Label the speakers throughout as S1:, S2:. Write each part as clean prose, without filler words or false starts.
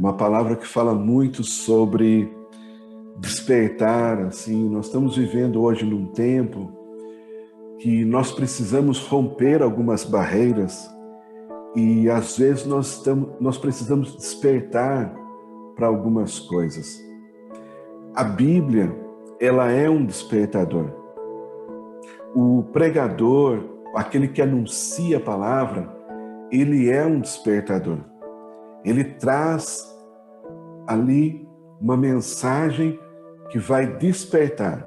S1: uma palavra que fala muito sobre despertar, assim. Nós estamos vivendo hoje num tempo que nós precisamos romper algumas barreiras e às vezes nós precisamos despertar para algumas coisas. A Bíblia, ela é um despertador. O pregador, aquele que anuncia a palavra, ele é um despertador. Ele traz ali uma mensagem que vai despertar,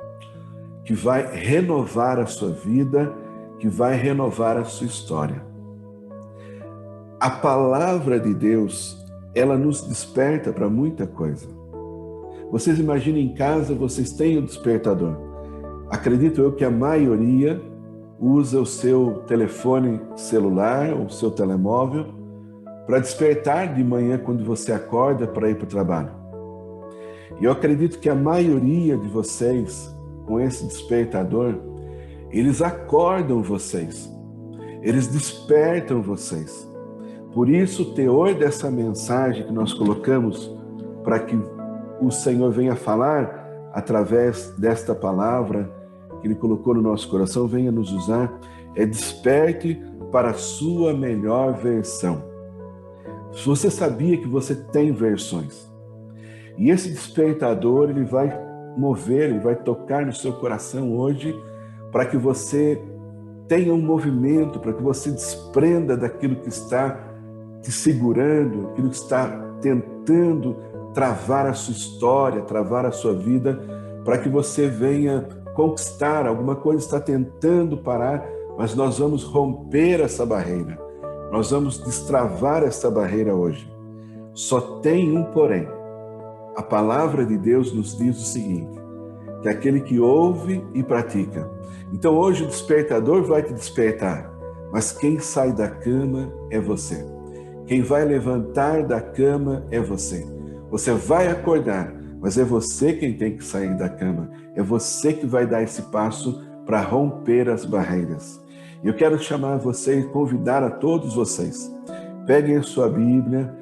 S1: que vai renovar a sua vida, que vai renovar a sua história. A palavra de Deus, ela nos desperta para muita coisa. Vocês imaginem, em casa, vocês têm o despertador. Acredito eu que a maioria usa o seu telefone celular ou o seu telemóvel para despertar de manhã quando você acorda para ir para o trabalho. E eu acredito que a maioria de vocês, com esse despertador, eles acordam vocês, eles despertam vocês. Por isso, o teor dessa mensagem que nós colocamos para que o Senhor venha falar através desta palavra que Ele colocou no nosso coração, venha nos usar, é desperte para a sua melhor versão. Você sabia que você tem versões? E esse despertador, ele vai mover, ele vai tocar no seu coração hoje para que você tenha um movimento, para que você desprenda daquilo que está te segurando, aquilo que está tentando travar a sua história, travar a sua vida, para que você venha conquistar. Alguma coisa está tentando parar, mas nós vamos romper essa barreira. Nós vamos destravar essa barreira hoje. Só tem um porém. A palavra de Deus nos diz o seguinte, que é aquele que ouve e pratica. Então hoje o despertador vai te despertar, mas quem sai da cama é você. Quem vai levantar da cama é você. Você vai acordar, mas é você quem tem que sair da cama. É você que vai dar esse passo para romper as barreiras. Eu quero chamar você e convidar a todos vocês. Peguem a sua Bíblia.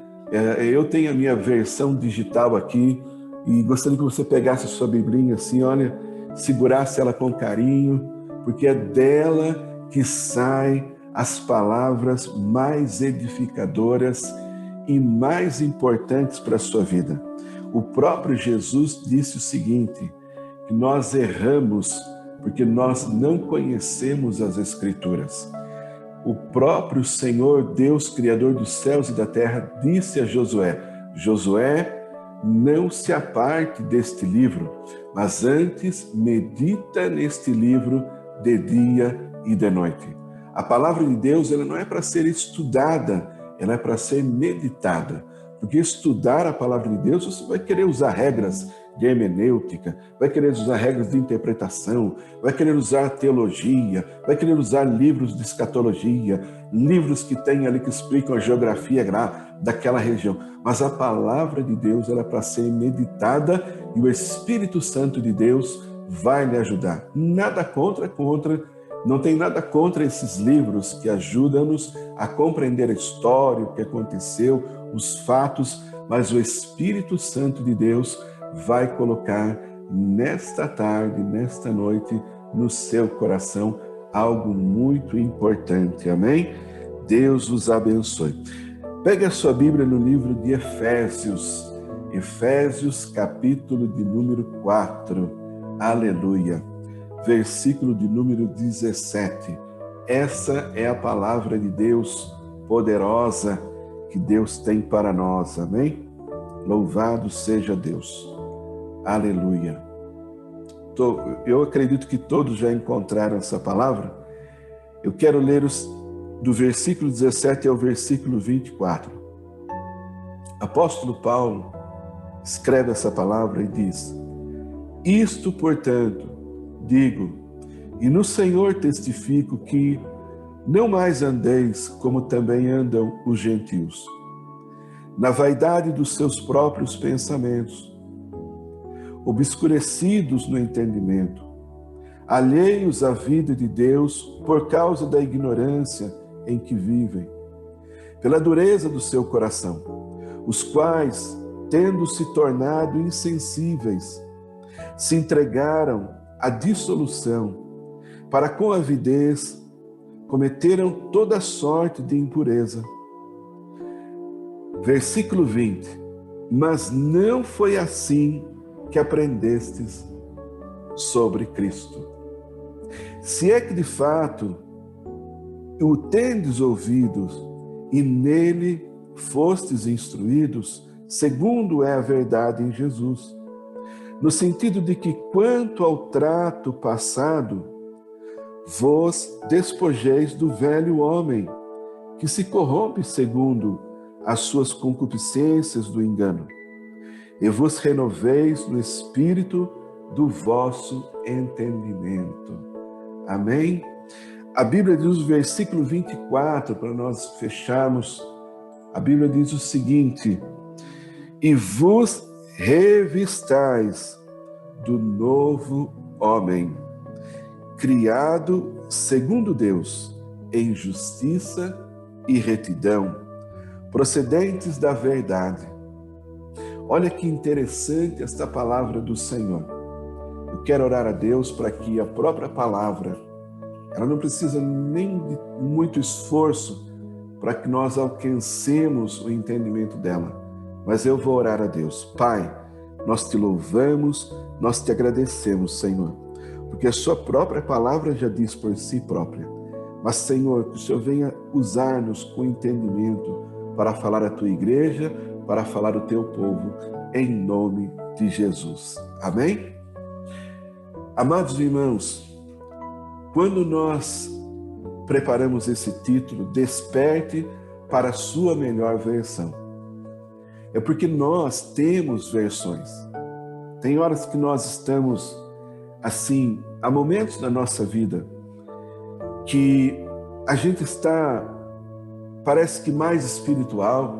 S1: Eu tenho a minha versão digital aqui e gostaria que você pegasse a sua Biblinha assim, olha, segurasse ela com carinho, porque é dela que saem as palavras mais edificadoras e mais importantes para a sua vida. O próprio Jesus disse o seguinte, que nós erramos porque nós não conhecemos as Escrituras. O próprio Senhor, Deus, Criador dos céus e da terra, disse a Josué, Josué, não se aparte deste livro, mas antes medita neste livro de dia e de noite. A palavra de Deus, ela não é para ser estudada, ela é para ser meditada. Porque estudar a palavra de Deus, você vai querer usar regras de hermenêutica, vai querer usar regras de interpretação, vai querer usar teologia, vai querer usar livros de escatologia, livros que tem ali que explicam a geografia daquela região. Mas a palavra de Deus, ela é para ser meditada e o Espírito Santo de Deus vai lhe ajudar. Nada contra, não tem nada contra esses livros que ajudam-nos a compreender a história, o que aconteceu, os fatos, mas o Espírito Santo de Deus vai colocar nesta tarde, nesta noite, no seu coração, algo muito importante, amém? Deus os abençoe. Pegue a sua Bíblia no livro de Efésios, Efésios capítulo de número 4, aleluia, versículo de número 17. Essa é a palavra de Deus poderosa que Deus tem para nós, amém? Louvado seja Deus, aleluia. Eu acredito que todos já encontraram essa palavra. Eu quero ler do versículo 17 ao versículo 24. Apóstolo Paulo escreve essa palavra e diz, isto, portanto, digo, e no Senhor testifico que não mais andeis como também andam os gentios, na vaidade dos seus próprios pensamentos, obscurecidos no entendimento, alheios à vida de Deus por causa da ignorância em que vivem, pela dureza do seu coração, os quais, tendo se tornado insensíveis, se entregaram à dissolução, para com avidez cometeram toda sorte de impureza. Versículo 20. Mas não foi assim que aprendestes sobre Cristo. Se é que de fato o tendes ouvidos e nele fostes instruídos, segundo é a verdade em Jesus, no sentido de que, quanto ao trato passado, vos despojeis do velho homem, que se corrompe segundo as suas concupiscências do engano, e vos renoveis no espírito do vosso entendimento. Amém? A Bíblia diz no versículo 24, para nós fecharmos, a Bíblia diz o seguinte: e vos revistais do novo homem, criado segundo Deus, em justiça e retidão, procedentes da verdade. Olha que interessante esta palavra do Senhor. Eu quero orar a Deus para que a própria palavra, ela não precisa nem de muito esforço para que nós alcancemos o entendimento dela. Mas eu vou orar a Deus. Pai, nós te louvamos, nós te agradecemos, Senhor, porque a sua própria palavra já diz por si própria. Mas, Senhor, que o Senhor venha usar-nos com entendimento para falar à tua igreja, para falar ao teu povo, em nome de Jesus. Amém? Amados irmãos, quando nós preparamos esse título, Desperte para a sua melhor versão, é porque nós temos versões. Tem horas que nós estamos assim, há momentos da nossa vida que a gente está, parece que mais espiritual,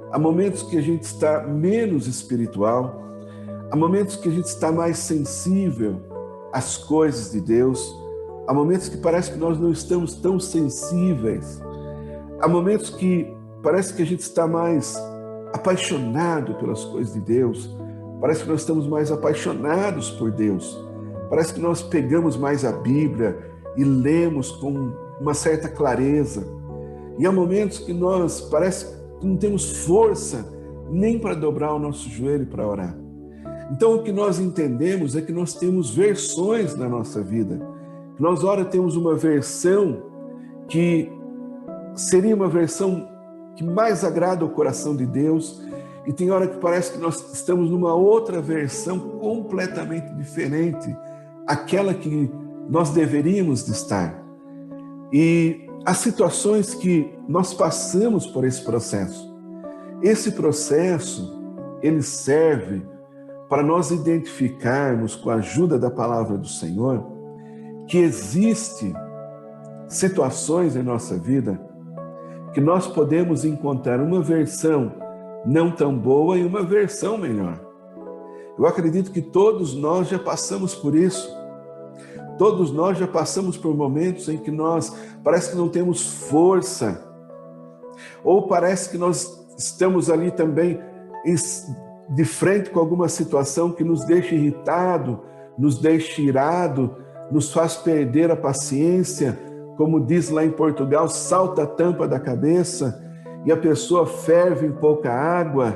S1: há momentos que a gente está menos espiritual, há momentos que a gente está mais sensível às coisas de Deus, há momentos que parece que nós não estamos tão sensíveis, há momentos que parece que a gente está mais apaixonado pelas coisas de Deus, parece que nós estamos mais apaixonados por Deus, parece que nós pegamos mais a Bíblia e lemos com uma certa clareza, e há momentos que nós parece que não temos força nem para dobrar o nosso joelho para orar. Então o que nós entendemos é que nós temos versões na nossa vida. Nós, ora, temos uma versão que seria uma versão que mais agrada ao coração de Deus, e tem hora que parece que nós estamos numa outra versão completamente diferente, aquela que nós deveríamos de estar. E as situações que nós passamos por esse processo, ele serve para nós identificarmos, com a ajuda da palavra do Senhor, que existe situações em nossa vida que nós podemos encontrar uma versão não tão boa e uma versão melhor. Eu acredito que todos nós já passamos por isso. Todos nós já passamos por momentos em que nós parece que não temos força, ou parece que nós estamos ali também de frente com alguma situação que nos deixa irritado, nos deixa irado, nos faz perder a paciência, como diz lá em Portugal, salta a tampa da cabeça e a pessoa ferve em pouca água.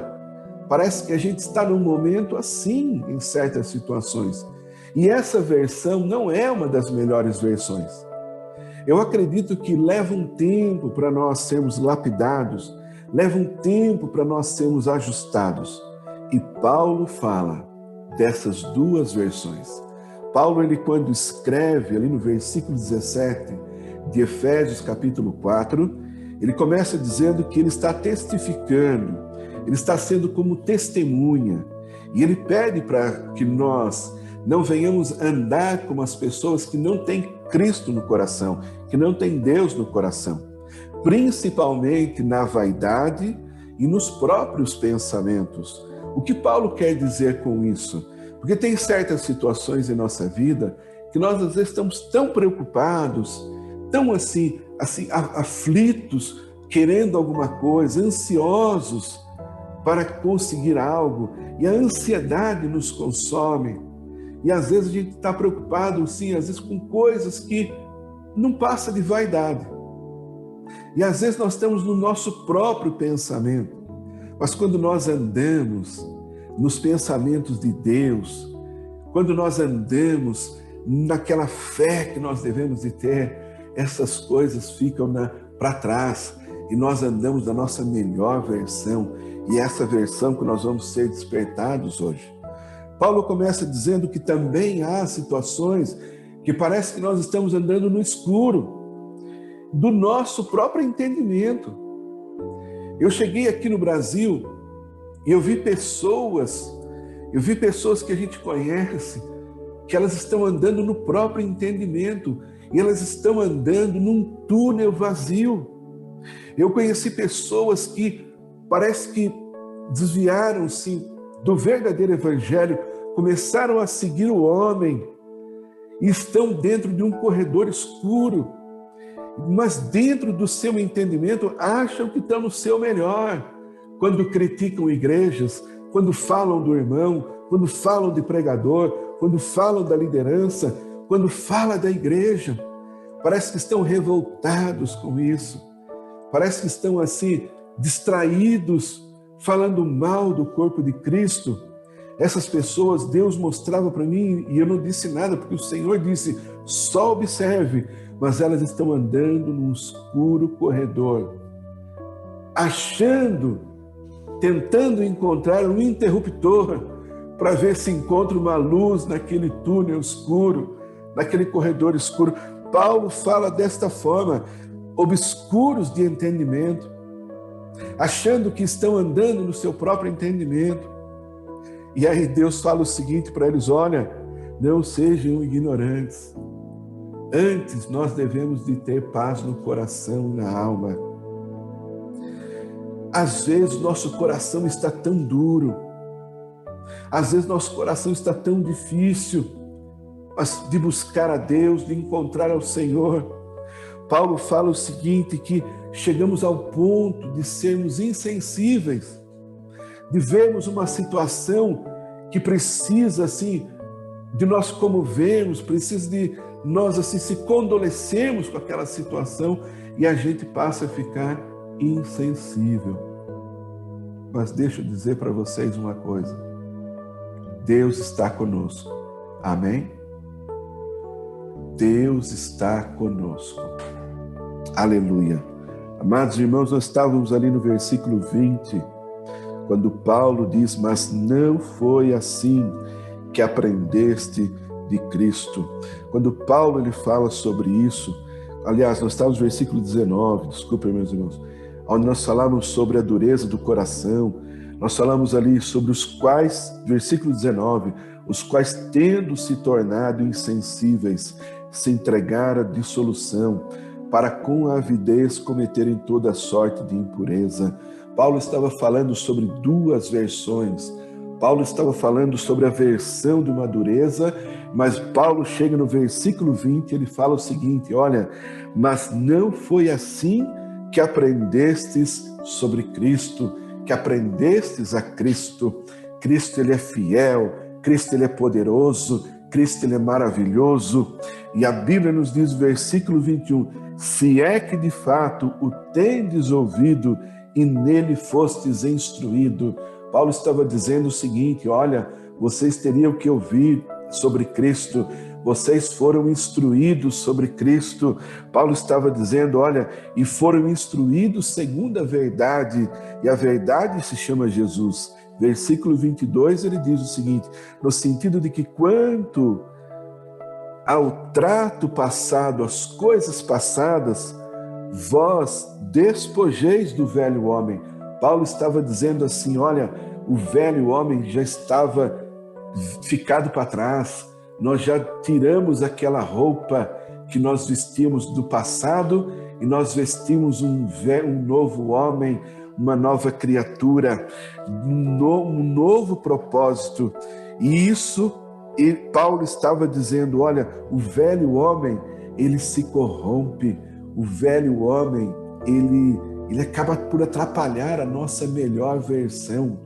S1: Parece que a gente está num momento assim em certas situações. E essa versão não é uma das melhores versões. Eu acredito que leva um tempo para nós sermos lapidados, leva um tempo para nós sermos ajustados. E Paulo fala dessas duas versões. Paulo, ele quando escreve ali no versículo 17 de Efésios capítulo 4, ele começa dizendo que ele está testificando, ele está sendo como testemunha, e ele pede para que nós não venhamos andar como as pessoas que não têm Cristo no coração, que não têm Deus no coração, principalmente na vaidade e nos próprios pensamentos. O que Paulo quer dizer com isso? Porque tem certas situações em nossa vida que nós às vezes estamos tão preocupados, tão assim aflitos, querendo alguma coisa, ansiosos para conseguir algo, e a ansiedade nos consome. E às vezes a gente está preocupado, sim, às vezes com coisas que não passa de vaidade. E às vezes nós estamos no nosso próprio pensamento. Mas quando nós andamos nos pensamentos de Deus, quando nós andamos naquela fé que nós devemos de ter, essas coisas ficam para trás e nós andamos da nossa melhor versão, e essa versão que nós vamos ser despertados hoje. Paulo começa dizendo que também há situações que parece que nós estamos andando no escuro do nosso próprio entendimento. Eu cheguei aqui no Brasil e eu vi pessoas que a gente conhece, que elas estão andando no próprio entendimento, e elas estão andando num túnel vazio. Eu conheci pessoas que parece que desviaram-se do verdadeiro evangelho, começaram a seguir o homem, e estão dentro de um corredor escuro, mas dentro do seu entendimento acham que estão no seu melhor. Quando criticam igrejas, quando falam do irmão, quando falam de pregador, quando falam da liderança, quando falam da igreja, parece que estão revoltados com isso. Parece que estão assim, distraídos, falando mal do corpo de Cristo. Essas pessoas, Deus mostrava para mim, e eu não disse nada, porque o Senhor disse, só observe, mas elas estão andando num escuro corredor, tentando encontrar um interruptor para ver se encontra uma luz naquele túnel escuro, naquele corredor escuro. Paulo fala desta forma, obscuros de entendimento, achando que estão andando no seu próprio entendimento. E aí Deus fala o seguinte para eles, olha, não sejam ignorantes. Antes nós devemos de ter paz no coração e na alma. Às vezes nosso coração está tão duro, às vezes nosso coração está tão difícil, mas de buscar a Deus, de encontrar ao Senhor. Paulo fala o seguinte, que chegamos ao ponto de sermos insensíveis, de vermos uma situação que precisa assim, de nós comovermos, precisa de nós assim, se condolecermos com aquela situação, e a gente passa a ficar insensível. Mas deixa eu dizer para vocês uma coisa, Deus está conosco, amém? Deus está conosco, aleluia. Amados irmãos, nós estávamos ali no versículo 20, quando Paulo diz, mas não foi assim que aprendeste de Cristo. Quando Paulo ele fala sobre isso, aliás, nós estávamos no versículo 19, desculpem meus irmãos, onde nós falamos sobre a dureza do coração, nós falamos ali sobre os quais, versículo 19, os quais tendo se tornado insensíveis, se entregaram à dissolução, para com a avidez cometerem toda sorte de impureza. Paulo estava falando sobre duas versões. Paulo estava falando sobre a versão de uma dureza, mas Paulo chega no versículo 20, ele fala o seguinte, olha, mas não foi assim que aprendestes sobre Cristo, que aprendestes a Cristo. Cristo ele é fiel, Cristo ele é poderoso, Cristo ele é maravilhoso. E a Bíblia nos diz, versículo 21, se é que de fato o tendes ouvido e nele fostes instruído. Paulo estava dizendo o seguinte, olha, vocês teriam que ouvir sobre Cristo, vocês foram instruídos sobre Cristo. Paulo estava dizendo, olha, e foram instruídos segundo a verdade, e a verdade se chama Jesus. Versículo 22, ele diz o seguinte, no sentido de que quanto ao trato passado, às coisas passadas, vós despojeis do velho homem. Paulo estava dizendo assim, olha, o velho homem já estava ficado para trás, nós já tiramos aquela roupa que nós vestíamos do passado e nós vestimos um novo homem, uma nova criatura, um novo propósito. E isso, Paulo estava dizendo, olha, o velho homem, ele se corrompe, o velho homem, ele acaba por atrapalhar a nossa melhor versão.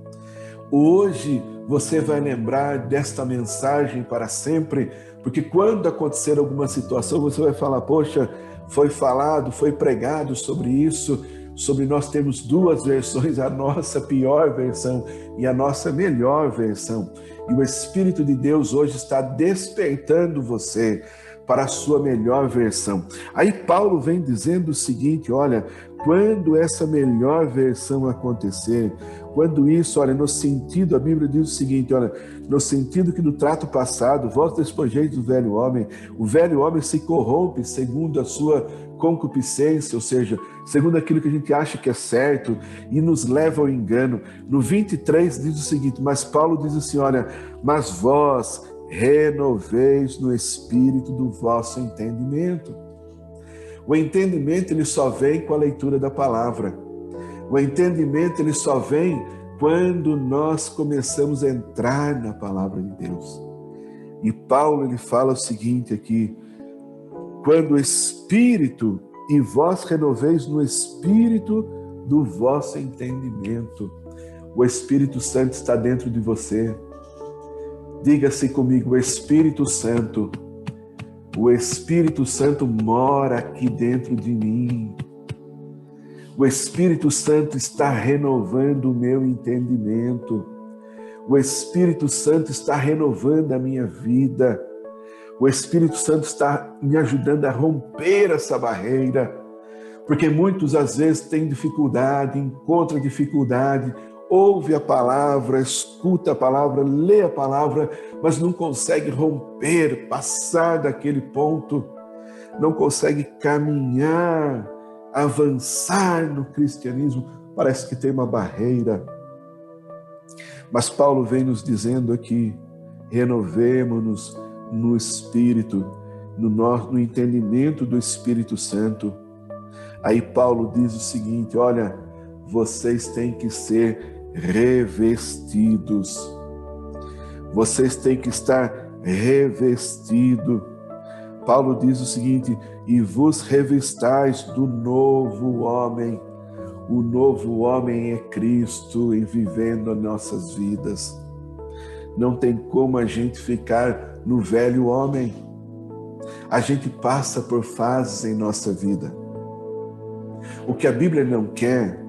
S1: Hoje você vai lembrar desta mensagem para sempre, porque quando acontecer alguma situação, você vai falar, poxa, foi falado, foi pregado sobre isso, sobre nós termos duas versões, a nossa pior versão e a nossa melhor versão. E o Espírito de Deus hoje está despertando você para a sua melhor versão. Aí Paulo vem dizendo o seguinte, olha, quando essa melhor versão acontecer, quando isso, olha, no sentido, a Bíblia diz o seguinte, olha, no sentido que no trato passado, vós despojeis do velho homem, o velho homem se corrompe segundo a sua concupiscência, ou seja, segundo aquilo que a gente acha que é certo e nos leva ao engano. No 23 diz o seguinte, mas Paulo diz assim, olha, mas vós renoveis no espírito do vosso entendimento. O entendimento ele só vem com a leitura da palavra. O entendimento ele só vem quando nós começamos a entrar na palavra de Deus. E Paulo ele fala o seguinte aqui, quando o espírito, e vós renoveis no espírito do vosso entendimento. O Espírito Santo está dentro de você. Diga-se comigo, o Espírito Santo mora aqui dentro de mim. O Espírito Santo está renovando o meu entendimento. O Espírito Santo está renovando a minha vida. O Espírito Santo está me ajudando a romper essa barreira, porque muitos às vezes têm dificuldade, encontram dificuldade, ouve a palavra, escuta a palavra, lê a palavra, mas não consegue romper, passar daquele ponto, não consegue caminhar, avançar no cristianismo, parece que tem uma barreira. Mas Paulo vem nos dizendo aqui, renovemo-nos no Espírito, no entendimento do Espírito Santo. Aí Paulo diz o seguinte, olha, vocês têm que ser revestidos. Vocês têm que estar revestidos. Paulo diz o seguinte, e vos revistais do novo homem. O novo homem é Cristo em vivendo as nossas vidas. Não tem como a gente ficar no velho homem. A gente passa por fases em nossa vida. O que a Bíblia não quer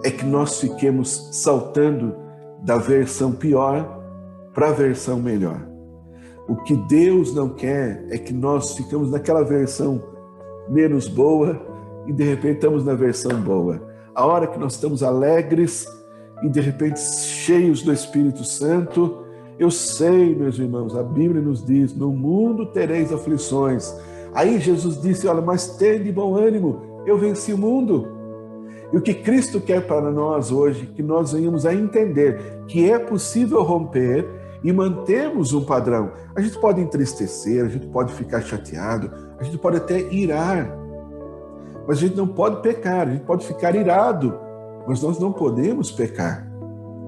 S1: é que nós fiquemos saltando da versão pior para a versão melhor. O que Deus não quer é que nós ficamos naquela versão menos boa e de repente estamos na versão boa. A hora que nós estamos alegres e de repente cheios do Espírito Santo, eu sei, meus irmãos, a Bíblia nos diz, no mundo tereis aflições. Aí Jesus disse, olha, mas tende bom ânimo, eu venci o mundo. E o que Cristo quer para nós hoje, que nós venhamos a entender que é possível romper e mantermos um padrão. A gente pode entristecer, a gente pode ficar chateado, a gente pode até irar, mas a gente não pode pecar, a gente pode ficar irado, mas nós não podemos pecar.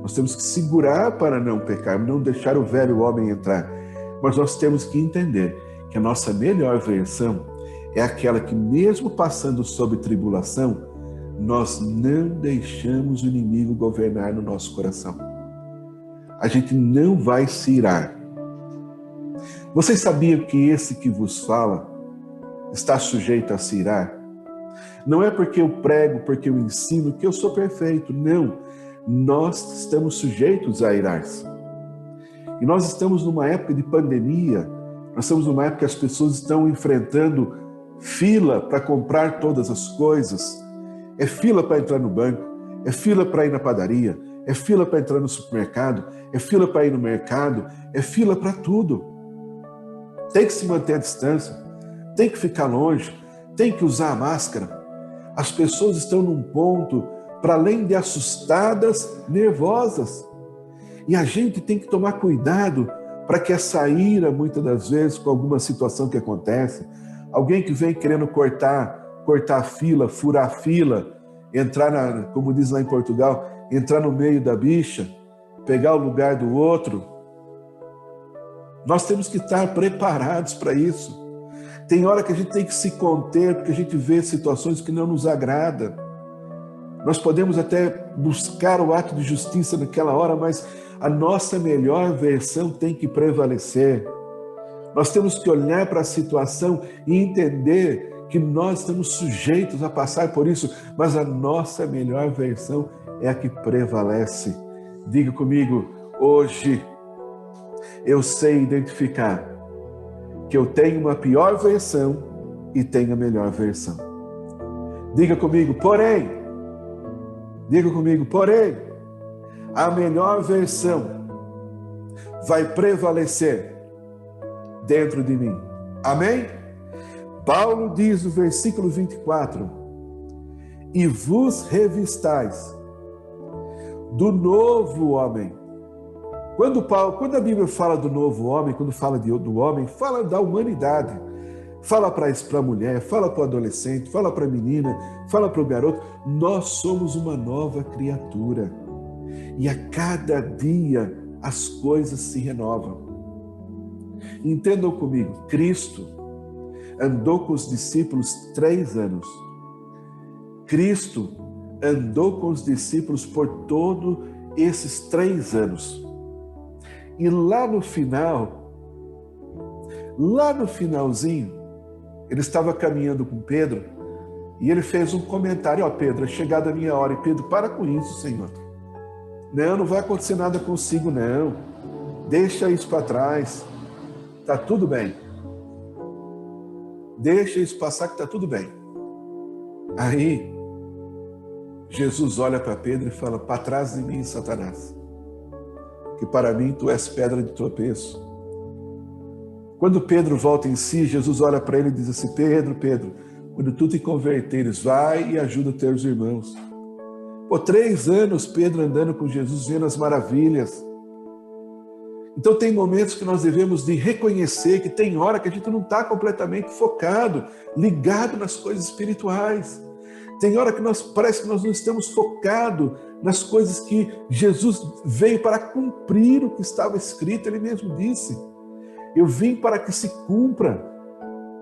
S1: Nós temos que segurar para não pecar, não deixar o velho homem entrar. Mas nós temos que entender que a nossa melhor versão é aquela que, mesmo passando sob tribulação, nós não deixamos o inimigo governar no nosso coração. A gente não vai se irar. Vocês sabiam que esse que vos fala está sujeito a se irar? Não é porque eu prego, porque eu ensino, que eu sou perfeito, não. Nós estamos sujeitos a irar-se. E nós estamos numa época de pandemia, nós estamos numa época que as pessoas estão enfrentando fila para comprar todas as coisas. É fila para entrar no banco, é fila para ir na padaria, é fila para entrar no supermercado, é fila para ir no mercado, é fila para tudo. Tem que se manter à distância, tem que ficar longe, tem que usar a máscara. As pessoas estão num ponto, para além de assustadas, nervosas. E a gente tem que tomar cuidado para que essa ira, muitas das vezes, com alguma situação que acontece, alguém que vem querendo cortar a fila, furar a fila, entrar, como diz lá em Portugal, entrar no meio da bicha, pegar o lugar do outro. Nós temos que estar preparados para isso. Tem hora que a gente tem que se conter, porque a gente vê situações que não nos agradam. Nós podemos até buscar o ato de justiça naquela hora, mas a nossa melhor versão tem que prevalecer. Nós temos que olhar para a situação e entender que nós estamos sujeitos a passar por isso, mas a nossa melhor versão é a que prevalece. Diga comigo, hoje eu sei identificar que eu tenho uma pior versão e tenho a melhor versão. Diga comigo, porém, a melhor versão vai prevalecer dentro de mim. Amém? Paulo diz no versículo 24, e vos revistais do novo homem. Quando a Bíblia fala do novo homem, quando fala do homem, fala da humanidade. Fala para a mulher, fala para o adolescente, fala para a menina, fala para o garoto. Nós somos uma nova criatura. E a cada dia as coisas se renovam. Entendam comigo, Cristo andou com os discípulos 3 anos. Cristo andou com os discípulos por todos esses 3 anos. E lá no finalzinho, ele estava caminhando com Pedro e ele fez um comentário, ó Pedro, é chegada a minha hora. E Pedro, para com isso, Senhor. Não vai acontecer nada consigo, não. Deixa isso para trás. Tá tudo bem. Deixa isso passar que está tudo bem. Aí, Jesus olha para Pedro e fala, para trás de mim, Satanás, que para mim tu és pedra de tropeço. Quando Pedro volta em si, Jesus olha para ele e diz assim, Pedro, quando tu te converteres, vai e ajuda os teus irmãos. 3 anos Pedro andando com Jesus, vendo as maravilhas. Então tem momentos que nós devemos de reconhecer que tem hora que a gente não está completamente focado, ligado nas coisas espirituais. Tem hora que parece que nós não estamos focados nas coisas que Jesus veio para cumprir o que estava escrito. Ele mesmo disse, eu vim para que se cumpra.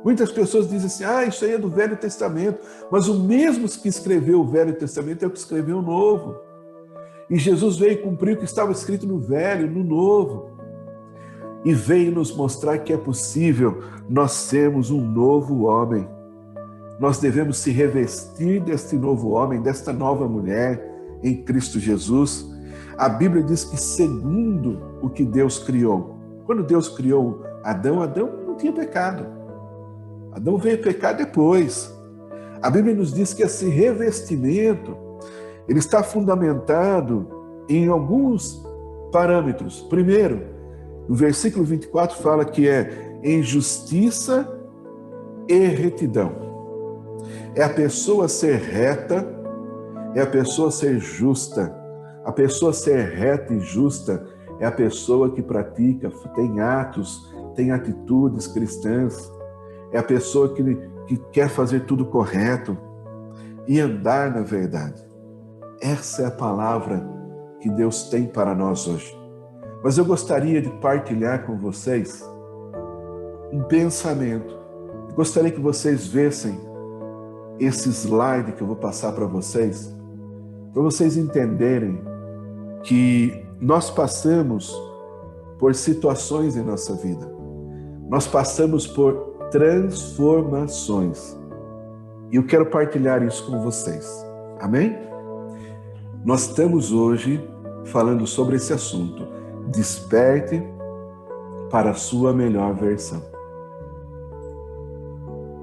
S1: Muitas pessoas dizem assim, isso aí é do Velho Testamento, mas o mesmo que escreveu o Velho Testamento é o que escreveu o Novo. E Jesus veio cumprir o que estava escrito no Velho, no Novo. E veio nos mostrar que é possível nós sermos um novo homem. Nós devemos se revestir deste novo homem, desta nova mulher em Cristo Jesus. A Bíblia diz que segundo o que Deus criou. Quando Deus criou Adão não tinha pecado. Adão veio pecar depois. A Bíblia nos diz que esse revestimento, ele está fundamentado em alguns parâmetros. Primeiro, no versículo 24 fala que é em justiça e retidão. É a pessoa ser reta, é a pessoa ser justa. A pessoa ser reta e justa é a pessoa que pratica, tem atos, tem atitudes cristãs. É a pessoa que quer fazer tudo correto e andar na verdade. Essa é a palavra que Deus tem para nós hoje. Mas eu gostaria de partilhar com vocês um pensamento. Eu gostaria que vocês vissem esse slide que eu vou passar para vocês entenderem que nós passamos por situações em nossa vida. Nós passamos por transformações. E eu quero partilhar isso com vocês. Amém? Nós estamos hoje falando sobre esse assunto. Desperte para a sua melhor versão.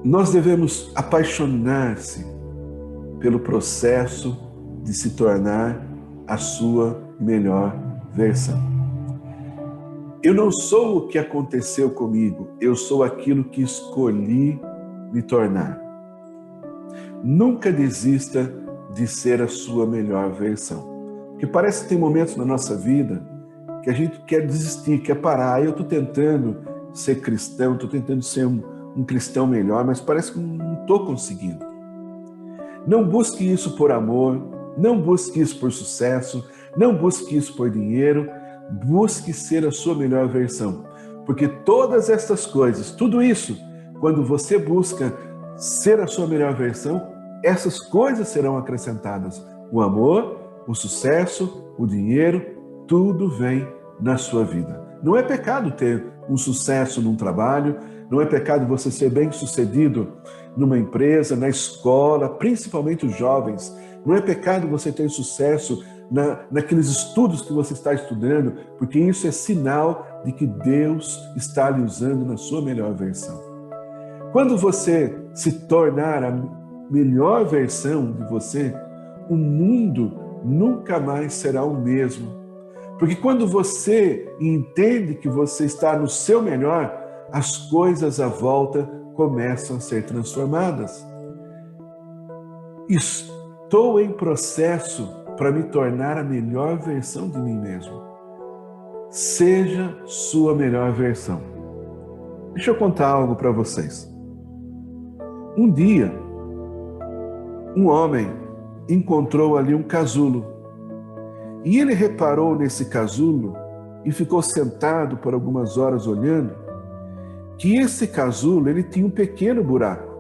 S1: Nós devemos apaixonar-se pelo processo de se tornar a sua melhor versão. Eu não sou o que aconteceu comigo, eu sou aquilo que escolhi me tornar. Nunca desista de ser a sua melhor versão. Porque parece que tem momentos na nossa vida que a gente quer desistir, quer parar. Eu estou tentando ser cristão, estou tentando ser um cristão melhor, mas parece que não estou conseguindo. Não busque isso por amor, não busque isso por sucesso, não busque isso por dinheiro. Busque ser a sua melhor versão, porque todas essas coisas, tudo isso, quando você busca ser a sua melhor versão, essas coisas serão acrescentadas. O amor, o sucesso, o dinheiro, tudo vem na sua vida. Não é pecado ter um sucesso num trabalho, não é pecado você ser bem-sucedido numa empresa, na escola, principalmente os jovens. Não é pecado você ter sucesso naqueles estudos que você está estudando, porque isso é sinal de que Deus está lhe usando na sua melhor versão. Quando você se tornar a melhor versão de você, o mundo nunca mais será o mesmo. Porque quando você entende que você está no seu melhor, as coisas à volta começam a ser transformadas. Estou em processo para me tornar a melhor versão de mim mesmo. Seja sua melhor versão. Deixa eu contar algo para vocês. Um dia, um homem encontrou ali um casulo. E ele reparou nesse casulo e ficou sentado por algumas horas olhando que esse casulo ele tinha um pequeno buraco.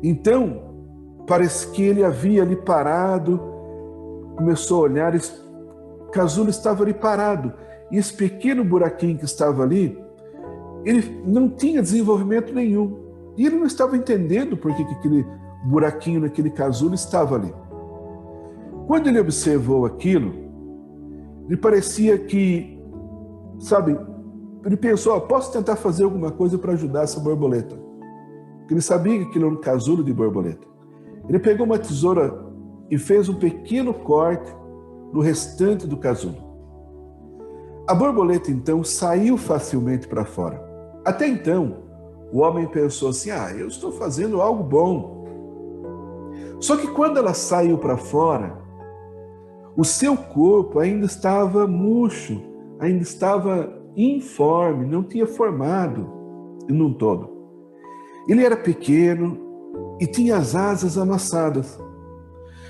S1: Então, parece que ele havia ali parado, começou a olhar, o casulo estava ali parado. E esse pequeno buraquinho que estava ali, ele não tinha desenvolvimento nenhum. E ele não estava entendendo por que aquele buraquinho naquele casulo estava ali. Quando ele observou aquilo, ele parecia que, ele pensou, posso tentar fazer alguma coisa para ajudar essa borboleta. Porque ele sabia que aquilo era um casulo de borboleta. Ele pegou uma tesoura e fez um pequeno corte no restante do casulo. A borboleta, então, saiu facilmente para fora. Até então, o homem pensou assim, eu estou fazendo algo bom. Só que quando ela saiu para fora, o seu corpo ainda estava murcho, ainda estava informe, não tinha formado num todo. Ele era pequeno e tinha as asas amassadas.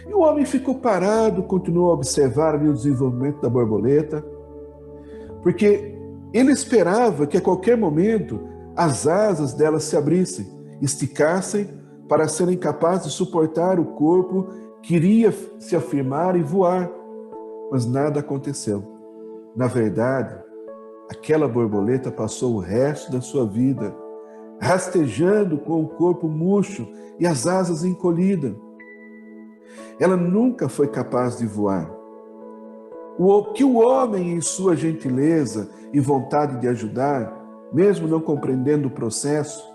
S1: E o homem ficou parado, continuou a observar ali o desenvolvimento da borboleta, porque ele esperava que a qualquer momento as asas dela se abrissem, esticassem para serem capazes de suportar o corpo que iria se afirmar e voar. Mas nada aconteceu. Na verdade, aquela borboleta passou o resto da sua vida rastejando com o corpo murcho e as asas encolhidas. Ela nunca foi capaz de voar. O que o homem, em sua gentileza e vontade de ajudar, mesmo não compreendendo o processo,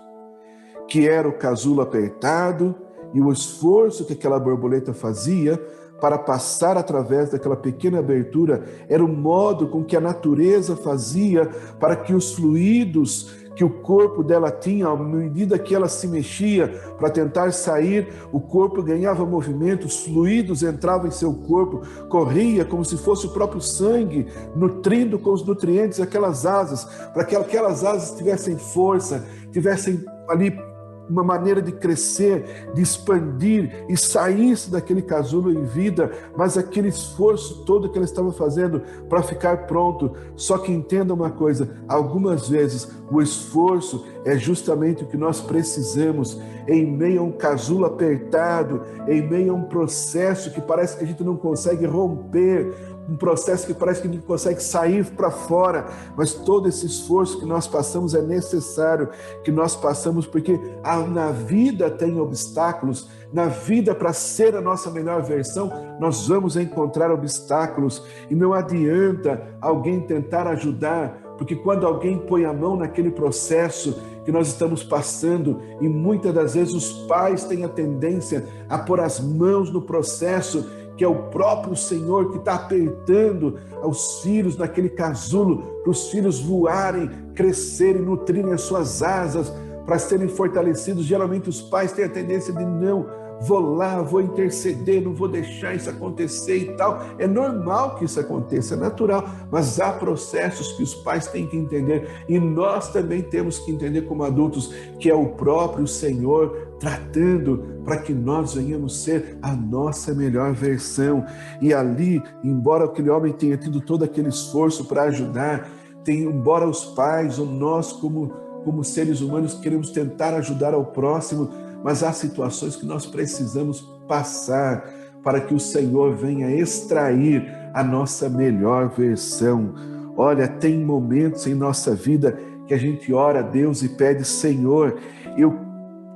S1: que era o casulo apertado e o esforço que aquela borboleta fazia para passar através daquela pequena abertura, era o modo com que a natureza fazia para que os fluidos que o corpo dela tinha, à medida que ela se mexia para tentar sair, o corpo ganhava movimento, os fluidos entravam em seu corpo, corria como se fosse o próprio sangue, nutrindo com os nutrientes aquelas asas, para que aquelas asas tivessem força, tivessem ali uma maneira de crescer, de expandir e saísse daquele casulo em vida, mas aquele esforço todo que ela estava fazendo para ficar pronto. Só que entenda uma coisa, algumas vezes o esforço é justamente o que nós precisamos em meio a um casulo apertado, em meio a um processo que parece que a gente não consegue romper, um processo que parece que a gente consegue sair para fora, mas todo esse esforço que nós passamos é necessário que nós passamos, porque na vida tem obstáculos, na vida para ser a nossa melhor versão, nós vamos encontrar obstáculos e não adianta alguém tentar ajudar, porque quando alguém põe a mão naquele processo que nós estamos passando, e muitas das vezes os pais têm a tendência a pôr as mãos no processo, que é o próprio Senhor que está apertando aos filhos naquele casulo, para os filhos voarem, crescerem, nutrirem as suas asas, para serem fortalecidos. Geralmente os pais têm a tendência de não, vou lá, vou interceder, não vou deixar isso acontecer e tal. É normal que isso aconteça, é natural, mas há processos que os pais têm que entender e nós também temos que entender como adultos, que é o próprio Senhor tratando para que nós venhamos ser a nossa melhor versão. E ali, embora aquele homem tenha tido todo aquele esforço para ajudar, embora os pais ou nós como seres humanos queremos tentar ajudar ao próximo, mas há situações que nós precisamos passar, para que o Senhor venha extrair a nossa melhor versão. Olha, tem momentos em nossa vida que a gente ora a Deus e pede: Senhor, eu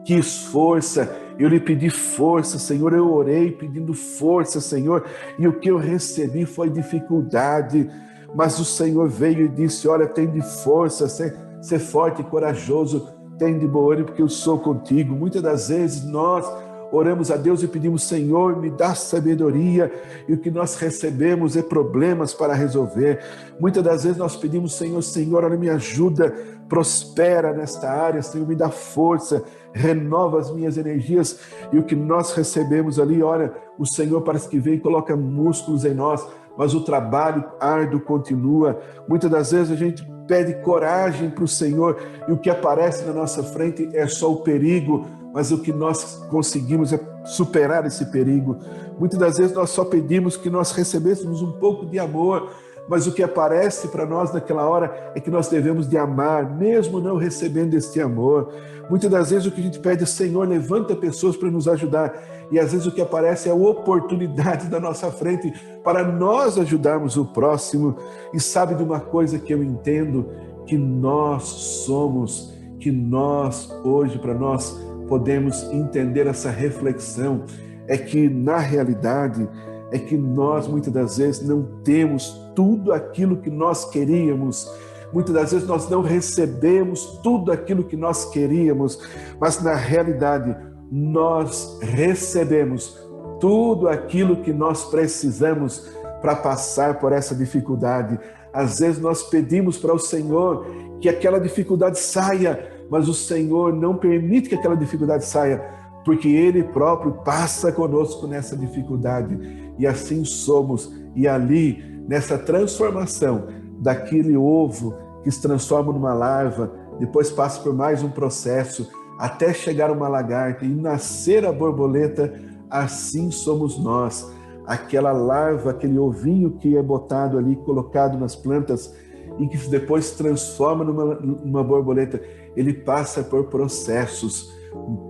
S1: quis força, eu lhe pedi força, Senhor, eu orei pedindo força, Senhor, e o que eu recebi foi dificuldade, mas o Senhor veio e disse: olha, tem de força, ser forte e corajoso, tem de bom ânimo, porque eu sou contigo. Muitas das vezes nós oramos a Deus e pedimos: Senhor, me dá sabedoria, e o que nós recebemos é problemas para resolver. Muitas das vezes nós pedimos: Senhor, olha, me ajuda, prospera nesta área, Senhor, me dá força, renova as minhas energias, e o que nós recebemos ali, olha, o Senhor parece que vem e coloca músculos em nós, mas o trabalho árduo continua. Muitas das vezes a gente pede coragem para o Senhor, e o que aparece na nossa frente é só o perigo, mas o que nós conseguimos é superar esse perigo. Muitas das vezes nós só pedimos que nós recebêssemos um pouco de amor, mas o que aparece para nós naquela hora é que nós devemos de amar, mesmo não recebendo este amor. Muitas das vezes o que a gente pede é: Senhor, levanta pessoas para nos ajudar, e às vezes o que aparece é a oportunidade da nossa frente para nós ajudarmos o próximo. E sabe de uma coisa que eu entendo? Que nós somos, que nós hoje, para nós podemos entender essa reflexão, é que na realidade é que nós muitas das vezes não temos tudo aquilo que nós queríamos. Muitas das vezes nós não recebemos tudo aquilo que nós queríamos, mas na realidade nós recebemos tudo aquilo que nós precisamos para passar por essa dificuldade. Às vezes nós pedimos para o Senhor que aquela dificuldade saia, mas o Senhor não permite que aquela dificuldade saia, porque Ele próprio passa conosco nessa dificuldade. E assim somos. E ali, nessa transformação daquele ovo que se transforma numa larva, depois passa por mais um processo, até chegar uma lagarta e nascer a borboleta, assim somos nós. Aquela larva, aquele ovinho que é botado ali, colocado nas plantas, e que depois se transforma numa borboleta, ele passa por processos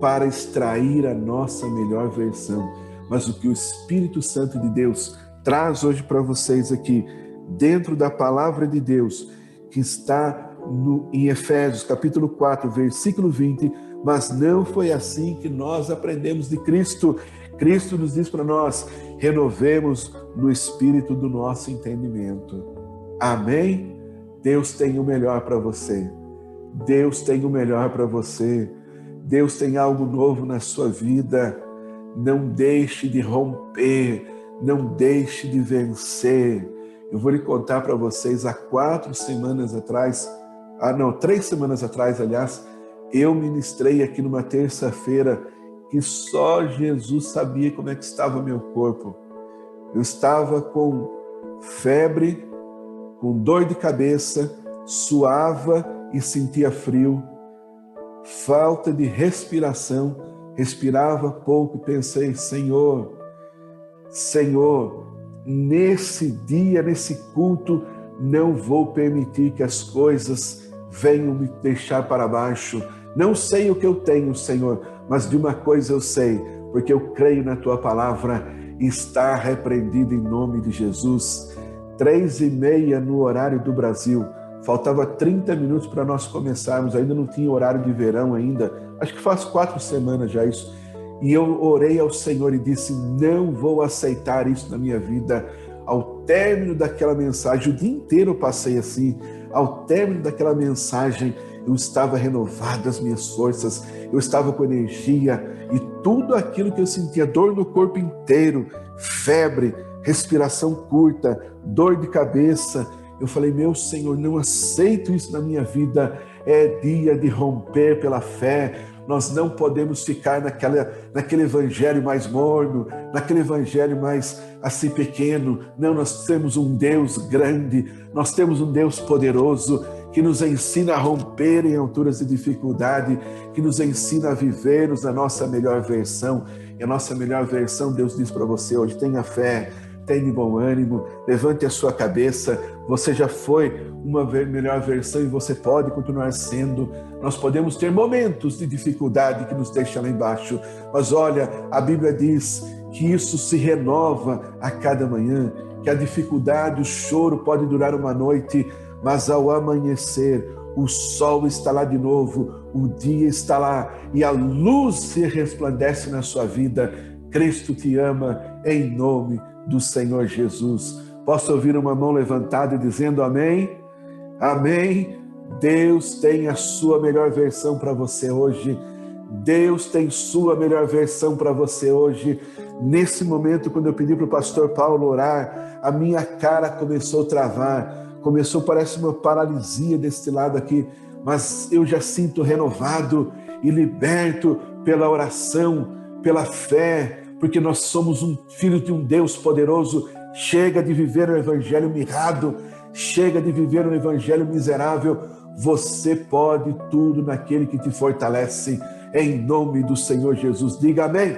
S1: para extrair a nossa melhor versão. Mas o que o Espírito Santo de Deus traz hoje para vocês aqui, dentro da palavra de Deus, que está em Efésios capítulo 4, versículo 20, mas não foi assim que nós aprendemos de Cristo. Cristo nos diz para nós: renovemos no espírito do nosso entendimento. Amém? Deus tem o melhor para você. Deus tem o melhor para você. Deus tem algo novo na sua vida. Não deixe de romper, não deixe de vencer. Eu vou lhe contar para vocês, há 3 semanas atrás, aliás, eu ministrei aqui numa terça-feira que só Jesus sabia como é que estava o meu corpo. Eu estava com febre, com dor de cabeça, suava e sentia frio, falta de respiração, respirava pouco e pensei: Senhor, nesse dia, nesse culto, não vou permitir que as coisas venham me deixar para baixo. Não sei o que eu tenho, Senhor, mas de uma coisa eu sei, porque eu creio na Tua palavra, está repreendido em nome de Jesus. 3h30 no horário do Brasil. Faltava 30 minutos para nós começarmos, ainda não tinha horário de verão ainda, acho que faz 4 semanas já isso. E eu orei ao Senhor e disse: não vou aceitar isso na minha vida. Ao término daquela mensagem, o dia inteiro eu passei assim, ao término daquela mensagem, eu estava renovado as minhas forças, eu estava com energia, e tudo aquilo que eu sentia, dor no corpo inteiro, febre, respiração curta, dor de cabeça, eu falei: meu Senhor, não aceito isso na minha vida. É dia de romper pela fé. Nós não podemos ficar naquele evangelho mais morno, naquele evangelho mais assim pequeno. Não, nós temos um Deus grande, nós temos um Deus poderoso, que nos ensina a romper em alturas de dificuldade, que nos ensina a vivermos a nossa melhor versão. E a nossa melhor versão, Deus diz para você hoje: tenha fé, tem de bom ânimo, levante a sua cabeça, você já foi uma melhor versão e você pode continuar sendo. Nós podemos ter momentos de dificuldade que nos deixam lá embaixo, mas olha, a Bíblia diz que isso se renova a cada manhã, que a dificuldade, o choro pode durar uma noite, mas ao amanhecer, o sol está lá de novo, o dia está lá e a luz se resplandece na sua vida. Cristo te ama, em nome do Senhor Jesus. Posso ouvir uma mão levantada e dizendo amém? Amém. Deus tem a sua melhor versão para você hoje. Deus tem sua melhor versão para você hoje. Nesse momento, quando eu pedi para o pastor Paulo orar, a minha cara começou a travar. Começou, parece uma paralisia deste lado aqui, mas eu já sinto renovado e liberto pela oração, pela fé, porque nós somos filhos de um Deus poderoso. Chega de viver um evangelho mirrado, chega de viver um evangelho miserável. Você pode tudo naquele que te fortalece, em nome do Senhor Jesus. Diga amém.